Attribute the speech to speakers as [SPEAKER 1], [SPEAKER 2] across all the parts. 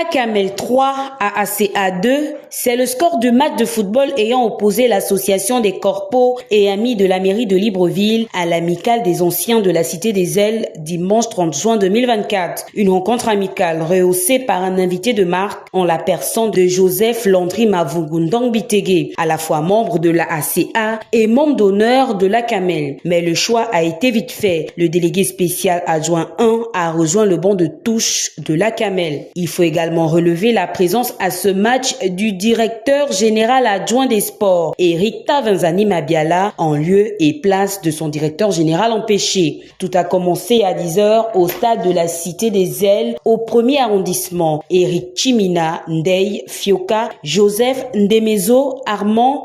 [SPEAKER 1] Akamel 3 à ACA 2, c'est le score du match de football ayant opposé l'association des corpos et amis de la mairie de Libreville à l'amicale des anciens de la Cité des Ailes dimanche 30 juin 2024. Une rencontre amicale rehaussée par un invité de marque en la personne de Joseph Landry Mavungu Bitege, à la fois membre de la ACA et membre d'honneur de l'Akamel. Mais le choix a été vite fait. Le délégué spécial adjoint 1 a rejoint le banc de touche de l'Akamel. Il faut également relever la présence à ce match du directeur général adjoint des sports, Eric Tavanzani Mabiala, en lieu et place de son directeur général empêché. Tout a commencé à 10h au stade de la Cité des Ailes, au 1er arrondissement. Eric Chimina, Ndei, Fioka, Joseph Ndemezo, Armand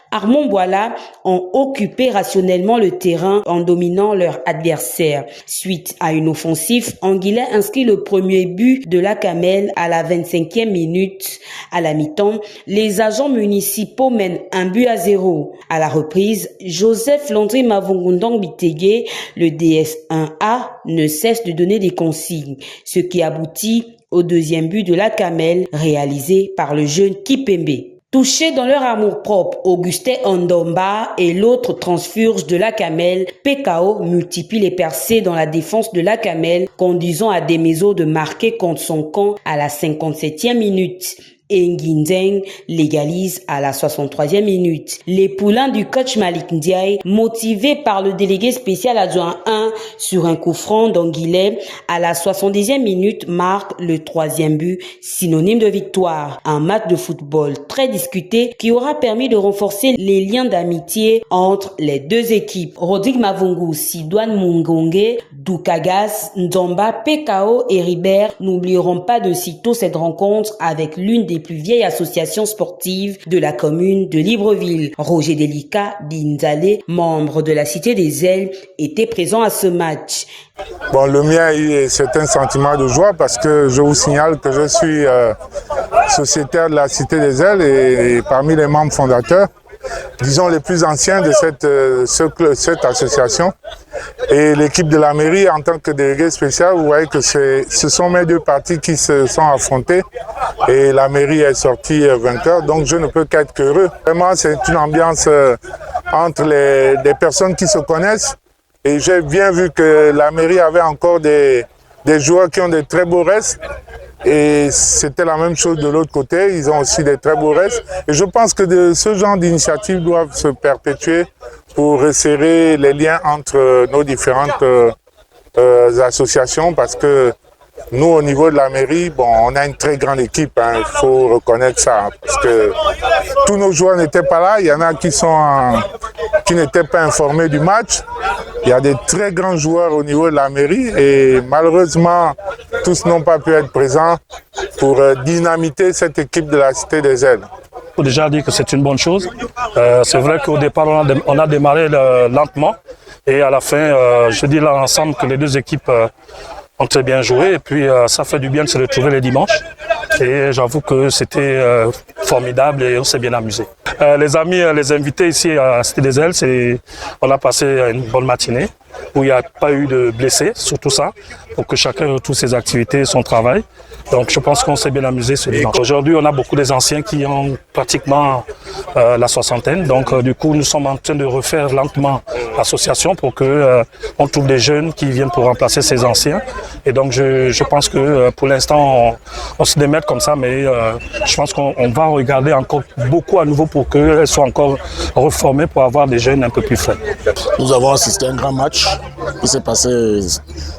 [SPEAKER 1] Boila ont occupé rationnellement le terrain en dominant leur adversaire. Suite à une offensive, Anguillet inscrit le premier but de l'Akamel à la 25e minute. À la mi-temps, les agents municipaux mènent 1-0. À la reprise, Joseph Landry Mavungu Bitege, le DS1A, ne cesse de donner des consignes, ce qui aboutit au deuxième but de l'Akamel réalisé par le jeune Kipembe. Touchés dans leur amour-propre, Augustin Ondomba et l'autre transfuge de l'Akamel, PKO multiplie les percées dans la défense de l'Akamel, conduisant à Demezo de marquer contre son camp à la 57e minute. Nguindeng légalise à la 63e minute. Les poulains du coach Malik Ndiaye, motivés par le délégué spécial adjoint 1 sur un coup franc d'Anguillet, à la 70e minute marquent le 3e but, synonyme de victoire. Un match de football très discuté qui aura permis de renforcer les liens d'amitié entre les deux équipes. Rodrigue Mavungu, Sidouane Mungonge, Doukagas, Ndomba, PKO et Ribert n'oublieront pas de sitôt cette rencontre avec l'une des plus vieilles associations sportives de la commune de Libreville. Roger Delika Binzale, membre de la Cité des Ailes, était présent à ce match.
[SPEAKER 2] Bon, le mien, c'est un sentiment de joie parce que je vous signale que je suis sociétaire de la Cité des Ailes et parmi les membres fondateurs, disons les plus anciens de cette association. Et l'équipe de la mairie, en tant que délégué spécial, vous voyez que ce sont mes deux partis qui se sont affrontés et la mairie est sortie vainqueur, donc je ne peux qu'être heureux. Vraiment, c'est une ambiance entre des personnes qui se connaissent et j'ai bien vu que la mairie avait encore des joueurs qui ont de très beaux restes. Et c'était la même chose de l'autre côté, ils ont aussi des très beaux restes. Et je pense que ce genre d'initiatives doivent se perpétuer pour resserrer les liens entre nos différentes associations parce que nous, au niveau de la mairie, bon, on a une très grande équipe, hein, il faut reconnaître ça. Parce que tous nos joueurs n'étaient pas là, il y en a qui n'étaient pas informés du match. Il y a des très grands joueurs au niveau de la mairie et malheureusement, tous n'ont pas pu être présents pour dynamiter cette équipe de la Cité des Ailes.
[SPEAKER 3] Il faut déjà dire que c'est une bonne chose. C'est vrai qu'au départ, on a démarré lentement et à la fin, je dis là ensemble que les deux équipes ont très bien joué et puis ça fait du bien de se retrouver les dimanches. Et j'avoue que c'était formidable et on s'est bien amusé. Les amis, les invités ici à Cité des Ailes, on a passé une bonne matinée où il n'y a pas eu de blessés, surtout ça, pour que chacun retrouve ses activités, son travail. Donc je pense qu'on s'est bien amusé ce dimanche. Aujourd'hui, on a beaucoup des anciens qui ont pratiquement la soixantaine. Donc du coup, nous sommes en train de refaire lentement l'association pour qu'on trouve des jeunes qui viennent pour remplacer ces anciens. Et donc je pense que pour l'instant, on se démène comme ça, mais je pense qu'on va regarder encore beaucoup à nouveau pour qu'elles soient encore reformées pour avoir des jeunes un peu plus frais.
[SPEAKER 4] Nous avons assisté à un grand match qui s'est passé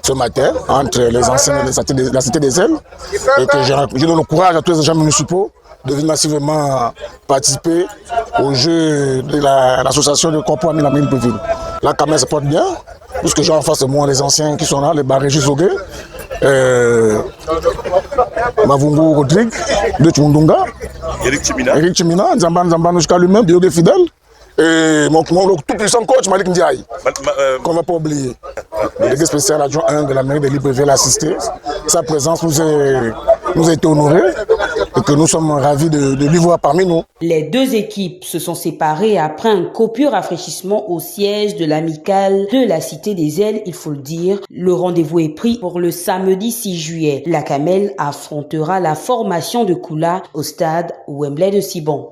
[SPEAKER 4] ce matin entre les anciens de la Cité des Ailes et que je donne le courage à tous les agents municipaux de venir massivement participer au jeu de l'association de corpos amis de la mairie de Libreville. La caméra se porte bien, tout ce que j'ai en face de moi, les anciens qui sont là, les Barrégis Zogué, Mavungu Rodrigue, de Tchundunga, Eric Chimina, Nzamba Nouchka lui-même, Biogé Fidèle, et mon tout puissant coach Malik Ndiaye, qu'on ne va pas oublier. Le délégué spécial adjoint 1 de la mairie de Libreville a assisté. Sa présence nous a été honorée. et que nous sommes ravis de lui voir parmi nous.
[SPEAKER 1] Les deux équipes se sont séparées après un copieux rafraîchissement au siège de l'amicale de la Cité des Ailes, il faut le dire. Le rendez-vous est pris pour le samedi 6 juillet. La Camel affrontera la formation de Koula au stade Wembley de Sibon.